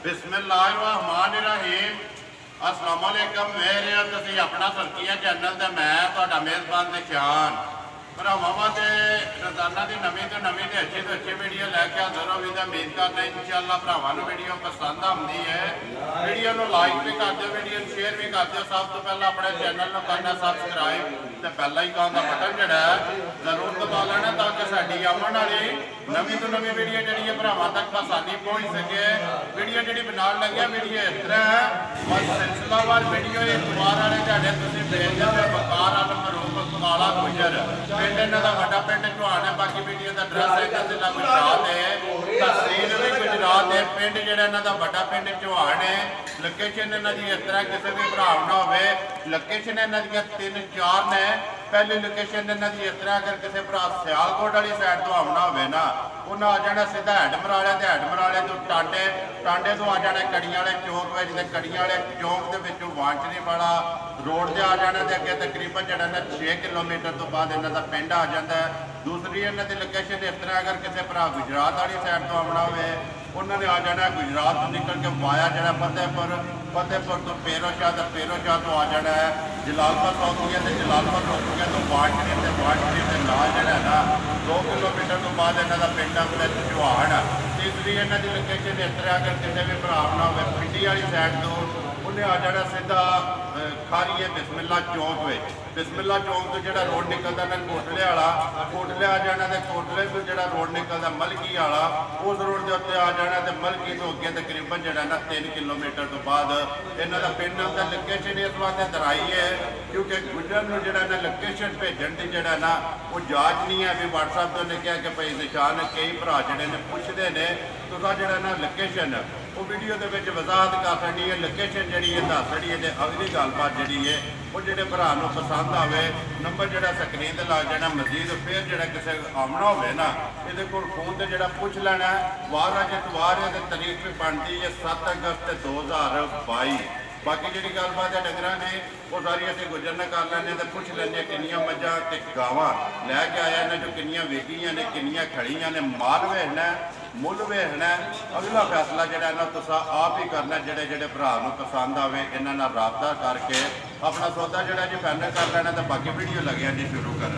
बिस्मिल्लाहिर्रहमानिर्रहीम अस्सलाम वालेकुम मेरे तुसी अपना सरकिया चैनल ते मैं तुहाडा मेज़बान निशान भरावां ते रोजाना की नवीं तो नवीं ते अच्छी वीडियो लैके हाज़र हो उम्मीद करते इंशाअल्लाह भरावां नूं वीडियो पसंद आती है। वीडियो नूं लाइक भी कर दो, वीडियो शेयर भी कर दो। सब तो पहले अपने चैनल नूं करना सबसक्राइब ते बेल आइकन का बटन जिहड़ा जरूर दबा लेना ताकि साडी आने वाली नवीं तो नवीं वीडियो जिहड़ी है भरावां तक आसानी पहुँच सके। वीडियो जिहड़ी बनाउण लगे वीडियो इस तरह है बस सिलसिलावार वीडियो इतवार वाले दिहाड़े तुसीं भेज दिओ बकार आलम रूप काला गुजर पिंड इन्हां दा वड्डा पिंड चौहान है। बाकी वीडियो का एड्रैस है जिला गुजरात है, तहसील भी गुजरात है, पिंड जिहड़ा इन्हां दा वड्डा पिंड चौहान है। लोकेशन इन्हां दी इस तरह किसी भी भरा ना होवे लोकेशन इन्हां दी 3-4 ने। पहली लोकेशन इन्हां दी इस तरह अगर किसी भरा सियालकोट वाली साइड तो आना होवे ना उन्हें आ जाना सीधा हैडमराले ते हैडमराले तो टांडे टांडे तो आ जाना कड़ियां वाले चौक में कड़ियां वाले चौक के वांचनी वाला रोड से आ जाना तो अगे तकरीबन जरा 6 किलोमीटर तो बाद इन्हों का पिंड आ जाता है। दूसरी इन्हों की लोकेशन इस तरह अगर किसी भरा गुजरात वाली साइड तो आना हो उन्होंने आ जाना गुजरात तो निकल के वाया जरा फतेहपुर तो पेरोशाह तो आ जाना है जलालपुर रोकिया तो जलालपुर रोकिया तो वाटनी के नाल जरा ना 2 किलोमीटर तो बाद इन्हों का पिंड अपने चौहान। तीसरी इन्हों की लोकेशन इस तरह अगर किसी भी भरा ना हो पिंडी वाली साइड तो उन्हें आ जाना सीधा खारीए बिस्मिल्ला चौक में। बिस्मिल्ला चौक तो जो रोड निकलता ना कोटले वाला कोटले आ जाना तो कोटले तो जो रोड निकलता मलकी वाला उस रोड के उत्ते आ जाना तो मलकी तो अगे तकरीबन जो ना 3 किलोमीटर तो बाद इन्हों का पिंड का लोकेशन इस वास्ते दराई है क्योंकि गुजर में जो लोकेशन भेजन की जरा ना वो जाँच नहीं है भी व्हाट्सएप तो उन्हें कहा कि भाई निशान कई भरा जोड़े ने पुछते हैं तो जो ना लोकेशन वो वीडियो के वजाहत कर सकती है लोकेशन जी दस छड़ी है। अगली गलबात जी है वो जो भरा पसंद आए नंबर जो स्क्रीन पर लग जाना मजीद फिर जो किसी आमना हो ना ये फोन से जो पुछ लेना वार अज इतवार है तारीख भी बनती है 7 अगस्त 2022। बाकी जी गलबात है डंगर ने वो सारी असं गुजर न कर लें तो पुछ लें किनिया मझा तो गावां लैके आया ने जो किनिया वेगियां ने किनिया खड़ियां ने माल वेखना मुल वेखना अगला फैसला जो ना तुस आप ही करना जोड़े जोड़े भरा पसंद आए इन्हों रबता करके अपना सौदा जोड़ा जी फाइनल कर लेना तो बाकी वीडियो लगे जी शुरू कर।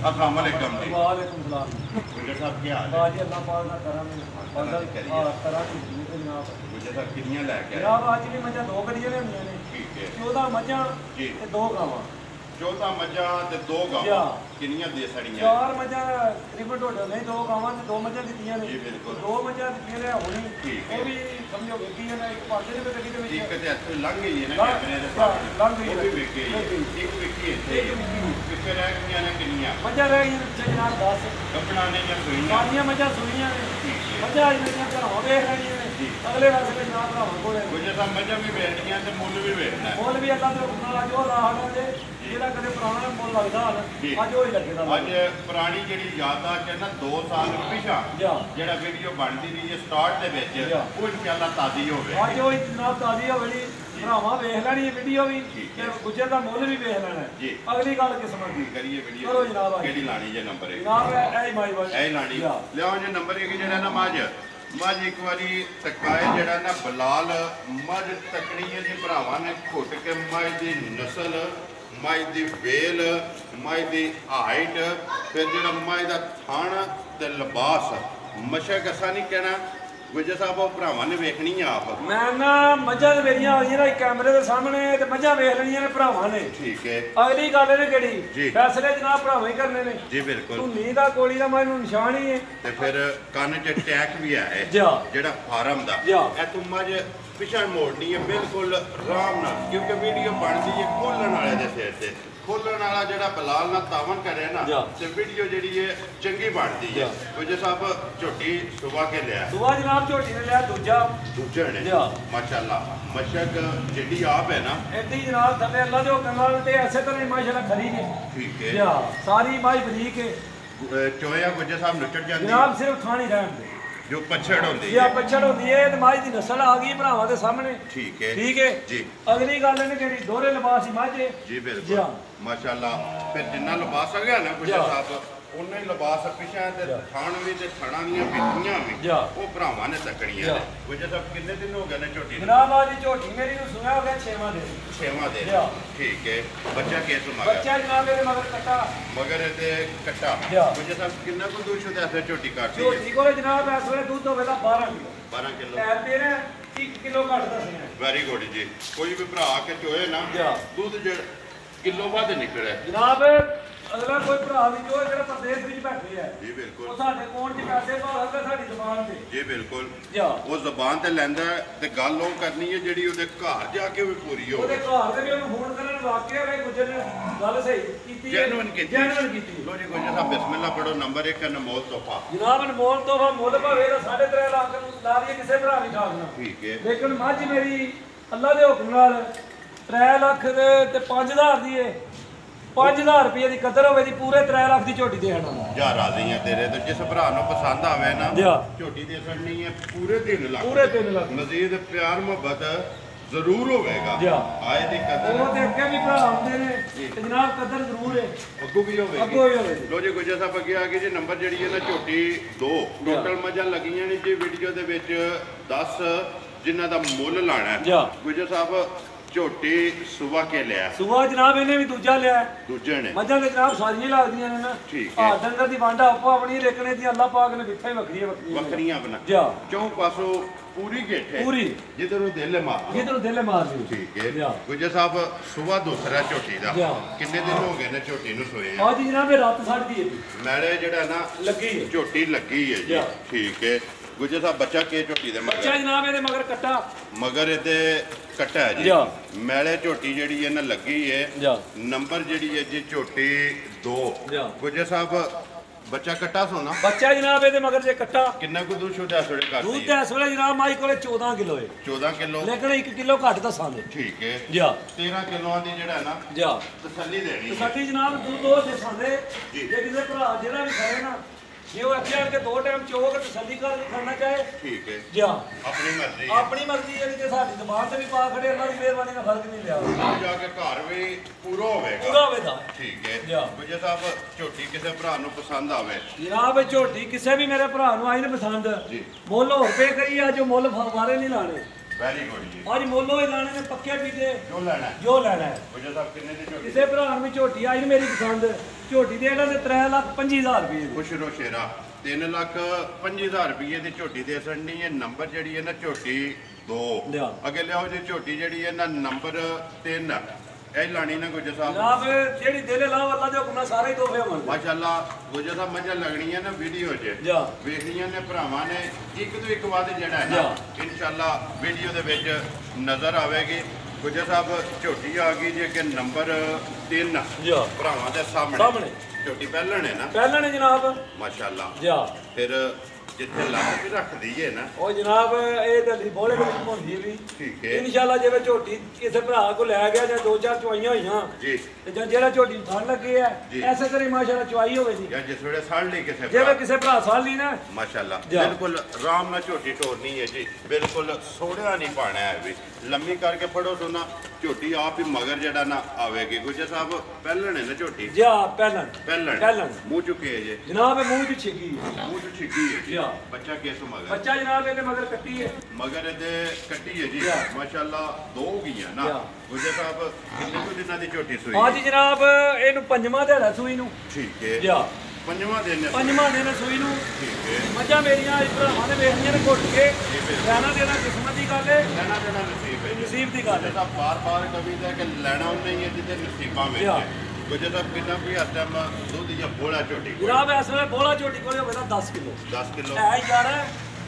अस्सलाम वालेकुम जी। गुजर साहब क्या हाल है? गुजर साहब किनिया लैके आए? अज भी मझा 2 गड्डियां लियां ने। ठीक है 14 मझां ते 2 गावां। 14 मझां ते 2 गावां किनिया दे सड़ियां? 4 मझां तकरीबन टोटल नहीं 2 गावां ते 2 मझां दित्तियां ने। जी बिल्कुल 2 मझां दित्तियां ने हुणी वो भी समझो वेखियां ने एक पासे दे गड्डी दे विच एक ते हत्थ लंघ गई है ना कैमरे दे सामने लंघ गई वो भी वेखी है एक वेखी है इत्थे पिछे रह गईयां ने किनिया मझां रह गईयां जनाब 10 कपड़ा ने या सुईयां सारियां मझां सुईयां ने मझां आज मेरियां भरावां वेख रहियां ने अगले फैसले ना भरावां कोल गुजर साहब मझां भी वेखणियां ते मुੱਲ भी वेखना मुੱਲ भी अल्लाह दे हुक्म नाल जो राह दे जेड़ा कदे पुराना मुੱਲ लगदा अज हो ही लगेगा। अज पुरानी जिहड़ी याददाश्त है ना 2 साल पिछा जिहड़ा वीडियो बनदी रही है स्टार्ट दे विच वो इंशाअल्लाह ताज़ी होवे अज वो जनाब ताज़ी होवे जी भरावां वेख लैनी है वीडियो भी ते गुजर दा मुੱਲ भी वेख लेना है। अगली गल किस्मत दी करिए वीडियो करो जनाब केड़ी लानी जे नंबर जनाब ऐ माई वाली ऐ लानी लियाओ जे नंबर एक जिहड़ा ना मझ एक बारी तकाए जरा ना बलाल मझ तकनी है जी भरावां ने घुट के मझ की नस्ल मझ की वेल मझ की हाइट फिर जो मझ का थण ते लिबास मशक असा नहीं कहना गुजर साहब वो भरावां ने वेखनी है आप मैं ना मझां मेरियां आईयां ना कैमरे के सामने ते मझां वेख लईयां ने भरावां ने। ठीक है अगली गल ने केड़ी फैसले जनाब भरावां ही करने ने जी बिल्कुल धुनी दा कोली दा मैनूं निशान ही है ते फिर कन्न च टैक भी है जेड़ा फार्म दा ए तू मझ पिछा मोड़नी है बिल्कुल आराम नाल क्योंकि वीडियो बनदी है खोलण वाले दे सिर ते खोलण वाला जो बलाल ना तावन करे ना तो वीडियो जी है चंगी बनती है। गुजर साहब झोटी सुबह के लिया सुबह जनाब झोटी ने लिया दूजा ने माशाल्लाह मशक जी आप है ना इतनी जनाब थले अल्लाह दे हुक्म नाल ते ऐसे तरह माशाल्लाह खरी ने। ठीक है सारी माई बरीक है चोया गुजर साहब नुचड़ जाती जनाब सिर्फ खानी रहन दे जो पछड़ होती है पछड़ होती है तो माई की नस्ल आ गई भरावां के सामने। ठीक है जी अगली गल ने केड़ी दोहरे लिबास ही माझे जी बिल्कुल माशाल्लाह फिर जिन्ना लिबास आ गया ना गुजर साहब ਉਹਨਾਂ ਹੀ ਲਿਬਾਸ ਪਿਛਾਂ ਤੇ ਥਾਣ ਵੀ ਤੇ ਥਣਾ ਦੀਆਂ ਪਿੱਠੀਆਂ ਵੀ ਉਹ ਭਰਾਵਾਂ ਨੇ ਤੱਕਣੀਆਂ ਨੇ। ਗੁੱਜਰ ਸਾਹਿਬ ਕਿੰਨੇ ਦਿਨ ਹੋ ਗਏ ਨੇ ਝੋਟੀ ਨੂੰ? ਜਨਾਬ ਆ ਜੀ ਝੋਟੀ ਮੇਰੀ ਨੂੰ ਸੁਣਿਆ ਹੋ ਗਿਆ 6ਵਾਂ ਦਿਨ। 6ਵਾਂ ਦਿਨ ਠੀਕ ਹੈ। ਬੱਚਾ ਕਿਸ ਮਗਰ? ਬੱਚਾ ਜਨਾਬ ਮੇਰੇ ਮਗਰ ਕੱਟਾ ਮਗਰ ਤੇ ਕੱਟਾ। ਗੁੱਜਰ ਸਾਹਿਬ ਕਿੰਨਾ ਕੁ ਦੁੱਧ ਸ਼ੁਦਾ ਐਸੇ ਝੋਟੀ ਕੱਟਦੀ ਹੈ? ਝੋਟੀ ਕੋਲੇ ਜਨਾਬ ਇਸ ਵੇਲੇ ਦੁੱਧ ਹੋਵੇਗਾ 12 ਕਿਲੋ। 12 ਕਿਲੋ ਐ ਤੇਰੇ 1 ਕਿਲੋ ਘੱਟ ਦੱਸਿਆ। ਵੈਰੀ ਗੁੱਡ ਜੀ। ਕੋਈ ਵੀ ਭਰਾ ਕੇ ਚੋਏ ਨਾ ਦੁੱਧ ਜਿਹੜਾ ਕਿਲੋ ਵੱਧ ਨਿਕਲਿਆ ਜਨਾਬ। ਅਗਲਾ ਕੋਈ ਭਰਾ ਵੀ ਜੋ ਜਿਹੜਾ ਪ੍ਰਦੇਸ਼ ਵਿੱਚ ਬੈਠੇ ਆ ਜੀ ਬਿਲਕੁਲ ਉਹ ਸਾਡੇ ਕੋਲ ਚ ਪੈਸੇ ਭਾਲਦਾ ਸਾਡੀ ਜ਼ੁਬਾਨ ਤੇ ਜੀ ਬਿਲਕੁਲ ਉਹ ਜ਼ੁਬਾਨ ਤੇ ਲੈਂਦਾ ਤੇ ਗੱਲ ਉਹ ਕਰਨੀ ਹੈ ਜਿਹੜੀ ਉਹਦੇ ਘਰ ਜਾ ਕੇ ਵੀ ਪੂਰੀ ਹੋਵੇ। ਉਹਦੇ ਘਰ ਦੇ ਵੀ ਉਹਨੂੰ ਫੋਨ ਕਰਨ ਵਾਕਿਆ ਵੇ ਗੁੱਜਰ ਨੇ ਗੱਲ ਸਹੀ ਕੀਤੀ ਜੈਨੂਇਨ ਕੀਤੀ ਲੋ ਜੀ। ਗੁੱਜਰ ਸਾਹਿਬ ਬਿਸਮਿਲ੍ਲਾ ਪੜੋ। ਨੰਬਰ 1 ਅਨਮੋਲ ਤੋਹਫਾ। ਜਨਾਬ ਅਨਮੋਲ ਤੋਹਫਾ ਮੁੱਲ ਭਾਵੇਂ ਦਾ 3.5 ਲੱਖ ਨੂੰ ਲਾ ਲਈਏ ਕਿਸੇ ਭਰਾ ਵੀ ਖਾਣਾ ਠੀਕ ਹੈ। ਲੇਕਿਨ ਮੱਝ ਮੇਰੀ ਅੱਲਾ ਦੇ ਹੁਕਮ ਨਾਲ 3 ਲੱਖ ਦੇ ਤੇ 5000 ਦੀ ਏ 5000 ਰੁਪਏ ਦੀ ਕਦਰ ਹੋਵੇ ਦੀ ਪੂਰੇ 3 ਲੱਖ ਦੀ ਝੋਟੀ ਦੇਣਾ ਜਾ ਰਾਜ਼ੀ ਆ ਤੇਰੇ ਤੇ। ਜਿਸ ਭਰਾ ਨੂੰ ਪਸੰਦ ਆਵੇ ਨਾ ਝੋਟੀ ਦੇ ਸੜਨੀ ਹੈ ਪੂਰੇ 3 ਲੱਖ। ਪੂਰੇ 3 ਲੱਖ ਮਜ਼ੀਦ ਪਿਆਰ ਮੁਹੱਬਤ ਜ਼ਰੂਰ ਹੋਵੇਗਾ। ਆਏ ਦੀ ਕਦਰ ਉਹ ਤੇ ਅੱਗੇ ਵੀ ਭਰਾ ਹੁੰਦੇ ਨੇ ਤੇ ਜਨਾਬ ਕਦਰ ਜ਼ਰੂਰ ਹੈ ਅੱਗੋਂ ਵੀ ਹੋਵੇਗੀ। ਅੱਗੋਂ ਵੀ ਹੋਵੇਗੀ। ਲੋ ਜੀ ਗੁੱਜਰ ਸਾਹਿਬ ਅੱਗੇ ਆ ਗਏ ਜੀ। ਨੰਬਰ ਜਿਹੜੀ ਹੈ ਨਾ ਝੋਟੀ 2 ਟੋਟਲ ਮੱਝਾਂ ਲੱਗੀਆਂ ਨੇ ਜੀ ਵੀਡੀਓ ਦੇ ਵਿੱਚ 10 ਜਿਨ੍ਹਾਂ ਦਾ ਮੁੱਲ ਲਾਣਾ ਗੁੱਜਰ ਸਾਹਿਬ ਝੋਟੀ ਸੁਬਾ ਕੇ ਲਿਆ। ਸੁਬਾ ਜਨਾਬ ਇਹਨੇ ਵੀ ਦੂਜਾ ਲਿਆ। ਦੂਜੇ ਨੇ ਮੱਝਾਂ ਦੇ ਜਨਾਬ ਸਾਰੀਆਂ ਲੱਗਦੀਆਂ ਨੇ ਨਾ। ਠੀਕ ਹੈ। ਡੰਗਰ ਦੀ ਵਾਂਡਾ ਆਪੋ ਆਪਣੀ ਰੇਕਣੇ ਦੀ ਅੱਲਾਹ ਪਾਕ ਨੇ ਵਿਖੇ ਵੱਖਰੀਆਂ ਬਣਾ ਚੌਂ ਪਾਸੋਂ ਪੂਰੀ ਗੇਠ ਹੈ ਪੂਰੀ ਜਿੱਧਰੋਂ ਦਿਲ ਮਾਰ ਦਿਓ ਠੀਕ ਹੈ। ਗੁੱਜਰ ਸਾਹਿਬ ਸੁਬਾ ਦੂਸਰਾ ਝੋਟੀ ਦਾ ਕਿੰਨੇ ਦਿਨ ਹੋ ਗਏ ਨੇ ਝੋਟੀ ਨੂੰ ਸੋਏ? ਅੱਜ ਜਨਾਬ ਇਹ ਰਾਤ ਸੜਦੀ ਹੈ ਮੈਲੇ ਜਿਹੜਾ ਨਾ ਲੱਗੀ ਹੈ ਝੋਟੀ ਲੱਗੀ ਹੈ ਜੀ ਠੀਕ ਹੈ। ਗੁੱਜਰ ਸਾਹਿਬ ਬੱਚਾ ਕੇ ਝੋਟੀ ਦੇ ਮਗਰ? ਬੱਚਾ ਜਨਾਬ ਇਹਦੇ ਮਗਰ ਕੱਟਾ ਮਗਰ ਇਹਦੇ ਕੱਟਾ ਹੈ ਜੀ। ਮੈਲੇ ਝੋਟੀ ਜਿਹੜੀ ਇਹਨਾਂ ਲੱਗੀ ਹੈ। ਨੰਬਰ ਜਿਹੜੀ ਹੈ ਜੀ ਝੋਟੀ 2 ਗੁੱਜਰ ਸਾਹਿਬ ਬੱਚਾ ਕੱਟਾ ਸੋਨਾ? ਬੱਚਾ ਜਨਾਬ ਇਹਦੇ ਮਗਰ ਜੇ ਕੱਟਾ। ਕਿੰਨਾ ਕੁ ਦੁੱਧ ਸ਼ੁਦਾ ਸੋੜੇ ਕਰਦੀ ਹੈ? ਦੁੱਧ ਇਸ ਵੇਲੇ ਜਨਾਬ ਮਾਈ ਕੋਲੇ 14 ਕਿਲੋ ਹੈ। 14 ਕਿਲੋ ਲੇਕਿਨ 1 ਕਿਲੋ ਘੱਟ ਦੱਸਾਂਗੇ ਠੀਕ ਹੈ। 13 ਕਿਲੋਆਂ ਦੀ ਜਿਹੜਾ ਨਾ ਤਸੱਲੀ ਦੇਣੀ ਤਸੱਲੀ ਜਨਾਬ ਦੁੱਧ ਉਹ ਦੱਸਾਂਗੇ ਜੇ ਕਿਸੇ ਭਰਾ ਜਿਹੜਾ ਵੀ ਖਾਏ ਨਾ ਜੇ ਉਹ ਅੱਗੇ ਆ ਕੇ 2 ਟਾਈਮ ਚੋਕ ਤਸੱਲੀ ਕਰ ਖਾਣਾ ਚਾਹੇ ਠੀਕ ਹੈ ਜੀ। ਆਪਣੀ ਮਰਜ਼ੀ ਹੈ ਕਿ ਸਾਡੀ ਜ਼ਬਾਨ ਤੇ ਵੀ ਪਾ ਖੜੇ ਅੱਲਾਹ ਦੀ ਮਿਹਰਬਾਨੀ ਨਾਲ ਫਰਕ ਨਹੀਂ ਲਿਆ ਜਾ ਕੇ ਘਰ ਵੀ ਪੂਰਾ ਹੋਵੇਗਾ ਠੀਕ ਹੈ। ਗੁੱਜਰ ਸਾਹਿਬ ਝੋਟੀ ਕਿਸੇ ਭਰਾ ਨੂੰ ਪਸੰਦ ਆਵੇ ਜਨਾਬ ਝੋਟੀ ਕਿਸੇ ਵੀ ਮੇਰੇ ਭਰਾ ਨੂੰ ਆਈ ਨਾ ਪਸੰਦ ਮੁੱਲ ਹੋਰ ਪੇ ਕਰੀ ਆ ਜੋ ਮੁੱਲ ਫਾਰੇ ਨਹੀਂ ਲਾਣੇ। ਵੈਰੀ ਗੁੱਡ ਜੀ। ਅੱਜ ਮੁੱਲ ਹੋਏ ਲਾਣੇ ਨੇ ਪੱਕੇ ਪੀਤੇ ਜੋ ਲੈਣਾ ਹੈ। ਗੁੱਜਰ ਸਾਹਿਬ ਕਿੰਨੇ ਦੀ ਝੋਟੀ? ਕਿਸੇ ਭਰਾ ਨੂੰ ਝੋਟੀ ਆਈ ਮੇਰੀ ਪਸੰਦ ਝੋਟੀ ਦੇ ਇਹਨਾਂ ਦੇ 3,25,000 ਰੁਪਏ ਖੁਸ਼ਰੋ ਸ਼ੇਰਾ 3,25,000 ਰੁਪਏ ਦੀ ਝੋਟੀ ਦੇ ਸੜਨੀ ਹੈ। ਨੰਬਰ ਜਿਹੜੀ ਹੈ ਨਾ ਝੋਟੀ 2 ਅੱਗੇ ਲਿਆਓ ਜੀ ਝੋਟੀ ਜਿਹੜੀ ਹੈ ਨਾ ਨੰਬਰ 3 ਇਹ ਲਾਣੀ ਨਾ ਗੁੱਜਰ ਸਾਹਿਬ ਜਨਾਬ ਜਿਹੜੀ ਦਿਲ ਲਾਓ ਅੱਲਾ ਦੇ ਹੁਕਮ ਨਾਲ ਸਾਰੇ ਹੀ ਤੋਹਫੇ ਹੋਣ ਮਾਸ਼ਾਅੱਲਾ। ਗੁੱਜਰ ਸਾਹਿਬ ਮੱਝਾਂ ਲੱਗਣੀਆਂ ਨਾ ਵੀਡੀਓ 'ਚ ਵੇਖਣੀਆਂ ਨੇ ਭਰਾਵਾਂ ਨੇ ਇੱਕ ਤੋਂ ਇੱਕ ਵਾਰ ਜਿਹੜਾ ਹੈ ਨਾ ਇਨਸ਼ਾਅੱਲਾ ਵੀਡੀਓ ਦੇ ਵਿੱਚ ਨਜ਼ਰ ਆਵੇਗੀ। ਗੁੱਜਰ ਸਾਹਿਬ ਝੋਟੀ ਆ ਗਈ ਜੀ ਅੱਗੇ ਨੰਬਰ 3 ਭਰਾਵਾਂ ਦੇ ਸਾਹਮਣੇ ਝੋਟੀ ਪਹਿਲਣ ਹੈ ਨਾ? ਪਹਿਲਣ ਹੈ ਜਨਾਬ ਮਾਸ਼ਾਅੱਲਾ। ਫਿਰ ਜਿੱਥੇ ਲੱਗ ਕੇ ਰੱਖਦੀ ਹੈ ਨਾ ਉਹ ਜਨਾਬ ਇਹ ਦਲੀ ਬੋਲੇ ਵਿੱਚ ਹੁੰਦੀ ਵੀ ਠੀਕ ਹੈ ਇਨਸ਼ਾਅੱਲਾ। ਜਿਵੇਂ ਝੋਟੀ ਕਿਸੇ ਭਰਾ ਕੋ ਲੈ ਗਿਆ ਜਾਂ 2-4 ਚੁਆਈਆਂ ਹੋਈਆਂ ਜੀ ਤੇ ਜਾਂ ਜਿਹੜਾ ਝੋਟੀ ਥਣ ਲੱਗੇ ਆ ਐਸੇ ਕਰੇ ਮਾਸ਼ਾਅੱਲਾ ਚੁਆਈ ਹੋਵੇ ਜੀ ਜਾਂ ਜਿਸ ਵੇਲੇ ਸੜ ਲਈ ਕਿਸੇ ਜਿਵੇਂ ਕਿਸੇ ਭਰਾ ਸੜ ਲਈ ਨਾ ਮਾਸ਼ਾਅੱਲਾ ਬਿਲਕੁਲ ਆਰਾਮ ਨਾਲ ਝੋਟੀ ਟੋਰਨੀ ਹੈ ਜੀ। ਬਿਲਕੁਲ ਸੋੜਿਆ ਨਹੀਂ ਪਾਣਾ ਹੈ ਵੀ ਲੰਮੀ ਕਰਕੇ ਫੜੋ ਸੋਨਾ ਝੋਟੀ ਆਪ ਹੀ ਮਗਰ ਜਿਹੜਾ ਨਾ ਆਵੇਗੀ। ਗੁੱਜਰ ਸਾਹਿਬ ਪਹਿਲਣ ਹੈ ਨਾ ਝੋਟੀ ਜੀ? ਪਹਿਲਣ ਮੂੰਹ ਚੁੱਕੇ ਹੈ ਜੀ ਜਨਾਬ ਮੂੰਹ ਚ ਛਿੱਗੀ ਹੈ ਜੀ। ਬੱਚਾ ਕਿਸ ਮਗਰ? ਬੱਚਾ ਜਨਾਬ ਇਹਦੇ ਮਗਰ ਕੱਟੀ ਹੈ। ਮਗਰ ਇਹਦੇ ਕੱਟੀ ਹੈ ਜੀ ਮਾਸ਼ਾਅੱਲਾ 2 ਗਈਆਂ ਨਾ। ਗੁੱਜਰ ਸਾਹਿਬ ਕਿੰਨੇ ਕੁ ਦਿਨਾਂ ਦੀ ਝੋਟੀ ਸੂਈ? ਹਾਂਜੀ ਜਨਾਬ ਇਹਨੂੰ 5ਵਾਂ ਦਿਹਾੜਾ ਸੂਈ ਨੂੰ ਠੀਕ ਹੈ ਜੀ। 5ਵਾਂ ਦਿਨ ਸੂਈ ਨੂੰ ਠੀਕ ਹੈ। ਮੱਝਾਂ ਮੇਰੀਆਂ ਭਰਾਵਾਂ ਨੇ ਵੇਖਣੀਆਂ ਨੇ ਘੁੱਟ ਕੇ ਲੈਣਾ ਦੇਣਾ ਕਿਸਮਤ ਦੀ ਗੱਲ ਹੈ। ਲੈਣਾ ਦੇਣਾ ਨਸੀਬ ਦੀ ਗੱਲ ਹੈ। ਬਾਰ-ਬਾਰ ਕਵੀ ਦਾ ਕਿ ਲੈਣਾ ਉਹਨੇ ਹੀ ਹੈ ਜਿੱਥੇ ਨਸੀਬਾਂ ਵਿੱਚ ਗੁੱਜਰ ਸਾਹਿਬ ਕਿੰਨਾ ਵੀ ਹੱਥ ਦੁੱਧ ਜਾਂ ਬੋਲਾ ਝੋਟੀ ਜਨਾਬ ਇਸ ਵੇਲੇ ਬੋਲਾ ਝੋਟੀ ਕੋਲੇ ਹੋਵੇ ਤਾਂ 10 ਕਿਲੋ ਹੈ ਯਾਰ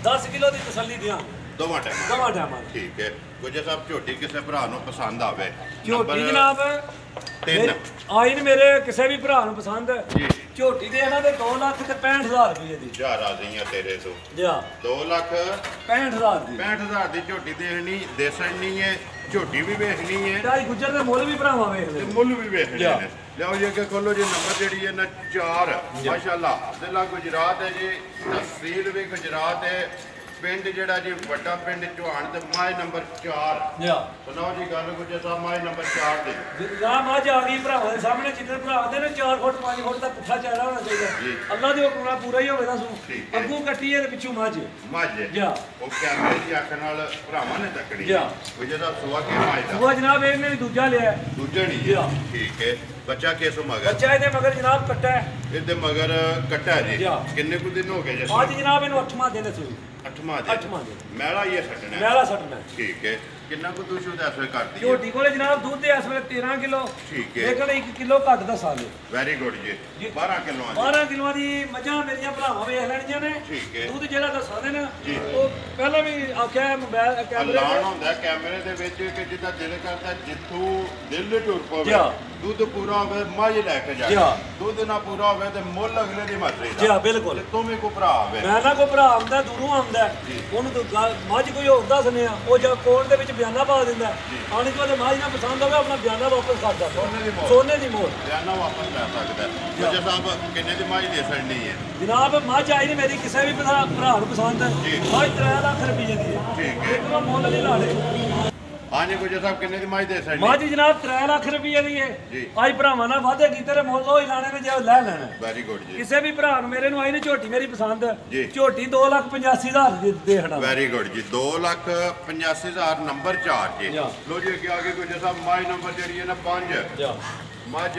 10 ਕਿਲੋ ਦੀ ਤਸੱਲੀ ਦਿਆਂ ਦੋਵਾਂ ਟਾਈਮਾਂ ਠੀਕ ਹੈ। ਗੁੱਜਰ ਸਾਹਿਬ ਝੋਟੀ ਕਿਸੇ ਭਰਾ ਨੂੰ ਪਸੰਦ ਆਵੇ ਝੋਟੀ ਜਨਾਬ 3 ਆਈ ਨੇ ਮੇਰੇ ਕਿਸੇ ਵੀ ਭਰਾ ਨੂੰ ਪਸੰਦ ਜੀ ਝੋਟੀ ਦੇ ਇਹਨਾਂ ਦੇ 2,65,000 ਰੁਪਏ ਦੀ ਜਾ ਰਾਜ਼ੀਆਂ ਤੇਰੇ ਤੋਂ ਜਾ 2,65,000 ਦੀ 65,000 ਦੀ ਝੋਟੀ ਦੇਣੀ ਹੈ। ਝੋਟੀ ਵੀ ਵੇਖਣੀ ਹੈ ਤੇ ਗੁੱਜਰ ਦੇ ਮੁੱਲ ਵੀ ਭਰਾਵਾਂ ਵੇਖਦੇ ਮੁੱਲ ਵੀ ਵੇਖਣੇ ਨੇ। ਲਿਆਓ ਜੀ ਅੱਗੇ ਖੋਲੋ ਜੀ ਨੰਬਰ ਜਿਹੜੀ ਹੈ ਨਾ 4 ਮਾਸ਼ਾਅੱਲਾ ਜ਼ਿਲ੍ਹਾ ਗੁਜਰਾਤ ਹੈ ਜੀ ਤਹਿਸੀਲ ਵੀ ਗੁਜਰਾਤ ਹੈ ਪਿੰਡ ਜਿਹੜਾ ਜੀ ਵੱਡਾ ਪਿੰਡ ਚੌਹਾਨ ਤੇ ਮਾਝ ਨੰਬਰ 4 ਜਾ ਸੁਣਾਓ ਜੀ ਗੱਲ ਗੁੱਜਰ ਸਾਹਿਬ ਮਾਝ ਨੰਬਰ 4 ਦੇ ਜਿਹੜਾ ਮੱਝ ਆ ਗਈ ਭਰਾਵਾਂ ਦੇ ਸਾਹਮਣੇ ਜਿੱਦਾਂ ਭਰਾ ਦੇ ਨੇ 4 ਫੁੱਟ 5 ਫੁੱਟ ਦਾ ਪੁੱਠਾ ਚੌੜਾ ਹੋਣਾ ਚਾਹੀਦਾ ਅੱਲਾ ਦੇ ਹੁਕਮ ਨਾਲ ਪੂਰਾ ਹੀ ਹੋਵੇ ਨਾ ਸੂ ਅੱਗੂ ਕੱਟੀ ਹੈ ਤੇ ਪਿੱਛੋਂ ਮੱਝ ਜਾ ਉਹ ਕੈਮਰੇ ਦੀ ਅੱਖ ਨਾਲ ਭਰਾਵਾਂ ਨੇ ਤੱਕਣੀ ਜਾ ਗੁੱਜਰ ਸਾਹਿਬ ਸੁਆ ਕੇ ਮਾਝ ਦਾ ਸੁਆ ਜਨਾਬ ਇਹਨੇ ਵੀ ਦੂਜਾ ਲਿਆ ਦੂਜਾ ਨਹੀਂ ਠੀਕ ਹੈ ਬੱਚਾ ਕਿਸ ਮਗਰ ਬੱਚਾ ਇਹਦੇ ਮਗਰ ਜਨਾਬ ਕੱਟਾ ਹੈ ਇਹਦੇ ਮਗਰ ਕੱਟਾ ਜੀ ਕਿੰਨੇ ਕੁ ਦਿਨ ਹੋ ਗਏ ਜੀ ਅੱਜ ਜਨਾਬ ਇਹਨੂੰ 8ਵਾਂ ਦਿਨ ਸੂਈ 8ਵਾਂ ਦਿਨ ਮੈਲਾ ਹੀ ਛੱਡਣਾ ਮੈਲਾ ਛੱਡਣਾ ਠੀਕ ਹੈ ਕਿੰਨਾ ਕੁ ਤੁਸੀਂ ਉਹਦਾ ਅਸਰ ਕਰਦੀ ਹੈ ਝੋਟੀ ਕੋਲੇ ਜਨਾਬ ਦੁੱਧ ਦੇ ਇਸ ਵੇਲੇ 13 ਕਿਲੋ ਠੀਕ ਹੈ ਲੇਕਿਨ 1 ਕਿਲੋ ਘੱਟ ਦਾ ਸਾਲੇ ਵੈਰੀ ਗੁੱਡ ਜੀ 12 ਕਿਲੋਆਂ ਦੀ 12 ਕਿਲੋਆਂ ਦੀ ਮੱਝਾਂ ਮੇਰੀਆਂ ਭਰਾਵਾਂ ਵੇਖ ਲੈਣੀਆਂ ਨੇ ਠੀਕ ਹੈ ਦੁੱਧ ਜਿਹੜਾ ਦੱਸਾਂਦੇ ਨੇ ਉਹ ਪਹਿਲਾਂ ਵੀ ਆਖਿਆ ਮੋਬਾਈਲ ਕੈਮਰੇ ਐਲਾਨ ਹੁੰਦਾ ਕੈਮਰੇ ਦੇ ਵਿੱਚ ਕਿ ਜਿੱਦਾਂ ਦਿਲ ਕਰਦਾ ਜਿੱਥੋਂ ਦਿਲ ਟੁਰ ਪਵੇ ਦੁੱਧ ਪੂਰਾ ਹੋਵੇ ਮੱਝ ਲੈ ਕੇ ਜਾਏ ਦੁੱਧ ਨਾ ਪੂਰਾ ਹੋਵੇ ਤੇ ਮੁੱਲ ਅਗਲੇ ਦੀ ਮਰਜ਼ੀ ਦਾ ਜੀ ਬਿਲਕੁਲ ਤੂੰ ਵੀ ਕੋ ਭਰਾ ਹੋਵੇ ਮੈਂ ਨਾ ਕੋ ਭਰਾ ਆਉਂਦਾ ਦੂਰੋਂ ਆਉਂਦਾ ਉਹਨੂੰ ਮੱਝ ਕੋਈ ਹੋਰ ਦੱਸਨੇ ਆ ਉਹ ਜਦ ਕੋਲ ਦੇ ਵਿੱਚ ਬਿਆਨਾ ਪਾ ਦਿੰਦਾ ਆਣੀ ਤੋਂ ਤੇ ਮੱਝ ਨਾ ਪਸੰਦ ਹੋਵੇ ਆਪਣਾ ਬਿਆਨਾ ਵਾਪਸ ਕਰਦਾ ਸੋਨੇ ਦੀ ਮੋਹਰ ਬਿਆਨਾ ਵਾਪਸ ਲੈ ਸਕਦਾ ਗੁੱਜਰ ਸਾਹਿਬ ਕਿੰਨੇ ਦੀ ਮੱਝ ਦੇ ਸਕਣੀ ਹੈ ਜਨਾਬ ਮੱਝ ਆਈ ਨਹੀਂ ਮੇਰੀ ਕਿਸੇ ਵੀ ਭਰਾ ਨੂੰ ਪਸੰਦ ਹੈ ਮੱਝ 3 ਲੱਖ ਰੁਪਏ ਦੀ ਹੈ ਠੀਕ ਹੈ ਇਹਦਾ ਮੁੱਲ ਨਹੀਂ ਲਾ ਦੇ ਹਾਂਜੀ ਗੁੱਜਰ ਸਾਹਿਬ ਕਿੰਨੇ ਦੀ ਮੱਝ ਦੇ ਸਕਣੀ ਮੱਝ ਜਨਾਬ 3 ਲੱਖ ਰੁਪਏ ਦੀ ਹੈ ਅੱਜ ਭਰਾਵਾਂ ਨਾਲ ਵਾਅਦੇ ਕੀਤੇ ਤੇ ਮੁੱਲ ਉਹ ਹੀ ਲਾਣੇ ਨੇ ਜੇ ਲੈ ਲੈਣਾ ਵੈਰੀ ਗੁੱਡ ਜੀ ਕਿਸੇ ਵੀ ਭਰਾ ਨੂੰ ਮੇਰੇ ਨੂੰ ਆਈ ਨੇ ਝੋਟੀ ਮੇਰੀ ਪਸੰਦ ਝੋਟੀ 2,85,000 ਦੇ ਹਟਾ ਵੈਰੀ ਗੁੱਡ ਜੀ 2,85,000 ਨੰਬਰ 4 ਜੀ ਲੋ ਜੀ ਅੱਗੇ ਆ ਕੇ ਗੁੱਜਰ ਸਾਹਿਬ ਮੱਝ ਨੰਬਰ ਜਿਹੜੀ ਹੈ ਨਾ 5 ਮੱਝ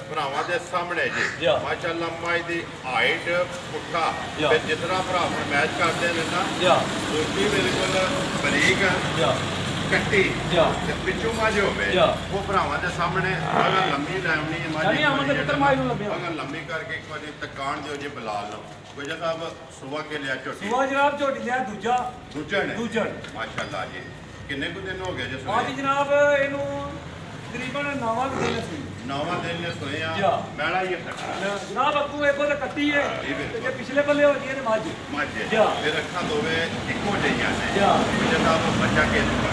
ਭਰਾਵਾਂ ਦੇ ਸਾਹਮਣੇ ਜੀ ਮਾਸ਼ਾਅੱਲਾ ਮੱਝ ਦੀ ਹਾਈਟ ਪੁੱਠਾ ਤੇ ਜਿਤਨਾ ਭਰਾ ਮੈਚ ਕਰਦੇ ਨੇ ਨਾ ਦੋਸਤੀ ਬਿਲਕੁਲ ਬਰੀਕ ਕੱਟੀ ਤੇ ਪਿੱਛੋਂ ਮੱਝ ਹੋਵੇ ਉਹ ਭਰਾਵਾਂ ਦੇ ਸਾਹਮਣੇ ਅਗਰ ਲੰਮੀ ਲੈਣੀ ਹੈ ਮੱਝ ਨਹੀਂ ਆਮਦ ਪੁੱਤਰ ਮਾਈ ਨੂੰ ਲੱਭਿਆ ਅਗਰ ਲੰਮੀ ਕਰਕੇ ਇੱਕ ਵਾਰੀ ਤਕਾਣ ਦਿਓ ਜੀ ਬਲਾਲ ਨੂੰ ਗੁੱਜਰ ਸਾਹਿਬ ਸੁਬਾ ਕੇ ਲਿਆ ਝੋਟੀ ਸੁਬਾ ਜਨਾਬ ਝੋਟੀ ਲਿਆ ਦੂਜਾ ਮਾਸ਼ਾਅੱਲਾ ਜੀ ਕਿੰਨੇ ਕੁ ਦਿਨ ਹੋ ਗਏ ਜੀ ਅੱਜ ਜਨਾਬ ਇਹਨੂੰ ਤਕਰੀਬਨ 9ਵਾਂ ਦਿਨ ਸੀ 9ਵਾਂ ਦਿਨ ਨੇ ਸੋਏ ਆ ਮੈਲਾ ਹੀ ਫਟਣਾ ਜਨਾਬ ਅੱਗੂ ਵੇਖੋ ਤੇ ਕੱਟੀ ਹੈ ਤੇ ਜੇ ਪਿਛਲੇ ਬੱਲੇ ਹੋ ਗਈ ਨੇ ਮੱਝ ਫਿਰ ਅੱਖਾਂ ਦੋਵੇਂ ਇੱਕੋ ਜਿਹੀਆਂ ਨੇ ਗੁੱਜਰ ਸਾਹਿਬ